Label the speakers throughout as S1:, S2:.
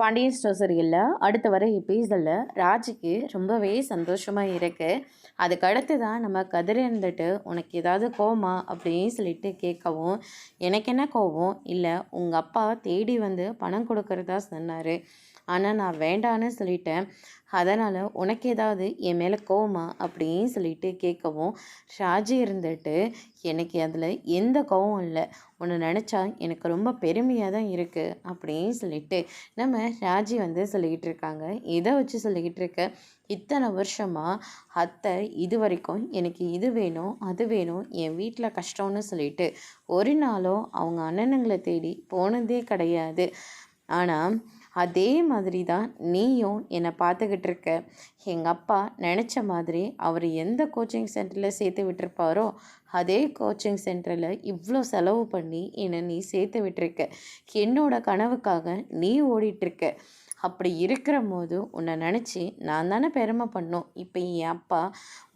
S1: Pandian store சீரியல்ல அடுத்து வர எபிசோடில் ராஜிக்கு ரொம்பவே சந்தோஷமாக இருக்குது. அதுக்கு அடுத்து தான் நம்ம கதிர் இருந்துட்டு உனக்கு ஏதாவது கோவமா அப்படின்னு சொல்லிட்டு கேட்கவும், எனக்கு என்ன கோவம் இல்லை, உங்கள் அப்பா தேடி வந்து பணம் கொடுக்கறதா சொன்னார், ஆனால் நான் வேண்டான்னு சொல்லிட்டேன், அதனால் உனக்கு ஏதாவது என் மேலே கோவமா அப்படின்னு சொல்லிட்டு கேட்கவும், ராஜி இருந்துட்டு எனக்கு அதில் எந்த கோவம் இல்லை, உன்னை நினச்சா எனக்கு ரொம்ப பெருமையாக தான் இருக்குது அப்படின்னு சொல்லிட்டு நம்ம ராஜி வந்து சொல்லிக்கிட்டு இருக்காங்க. இதை வச்சு சொல்லிக்கிட்டு இருக்க, இத்தனை வருஷமாக அத்தை இது வரைக்கும் எனக்கு இது வேணும் அது வேணும் என் வீட்டில் கஷ்டம்னு சொல்லிட்டு ஒரு நாளும் அவங்க அண்ணனுங்களை தேடி போனதே கிடையாது. ஆனால் அதே மாதிரி தான் நீயும் என்னை பார்த்துக்கிட்டு இருக்க. எங்கள் அப்பா நினச்ச மாதிரி அவர் எந்த கோச்சிங் சென்டரில் சேர்த்து விட்டுருப்பாரோ அதே கோச்சிங் சென்டரில் இவ்வளோ செலவு பண்ணி என்னை நீ சேர்த்து விட்டுருக்க. என்னோட கனவுக்காக நீ ஓடிட்டுருக்க. அப்படி இருக்கிற போது உன்னை நினச்சி நான் தானே பெருமை பண்ணோம். இப்போ என் அப்பா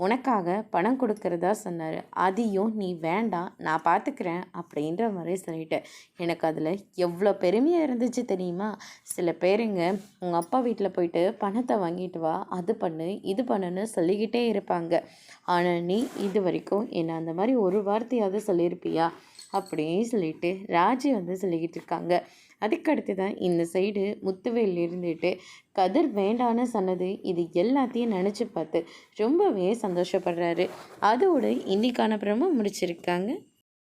S1: உனக்காக பணம் கொடுக்கறதா சொன்னார், அதையும் நீ வேண்டாம் நான் பார்த்துக்கிறேன் அப்படின்ற மாதிரி சொல்லிட்டேன். எனக்கு அதில் எவ்வளோ பெருமையாக இருந்துச்சு தெரியுமா? சில பேருங்க உங்கள் அப்பா வீட்டில் போயிட்டு பணத்தை வாங்கிட்டு வா, அது பண்ணு இது பண்ணுன்னு சொல்லிக்கிட்டே இருப்பாங்க. ஆனால் நீ இது வரைக்கும் என்னை அந்த மாதிரி ஒரு வார்த்தையாவது சொல்லியிருப்பியா அப்படின்னு சொல்லிட்டு ராஜி வந்து சொல்லிக்கிட்டு இருக்காங்க. அதுக்கடுத்து தான் இந்த சைடு முத்துவேல் இருந்துட்டு கதிர் வேண்டான்னு சொன்னது இது எல்லாத்தையும் நினச்சி பார்த்து ரொம்பவே சந்தோஷப்படுறாரு. அதோடு இன்னைக்கான பிரமோ முடிச்சிருக்காங்க.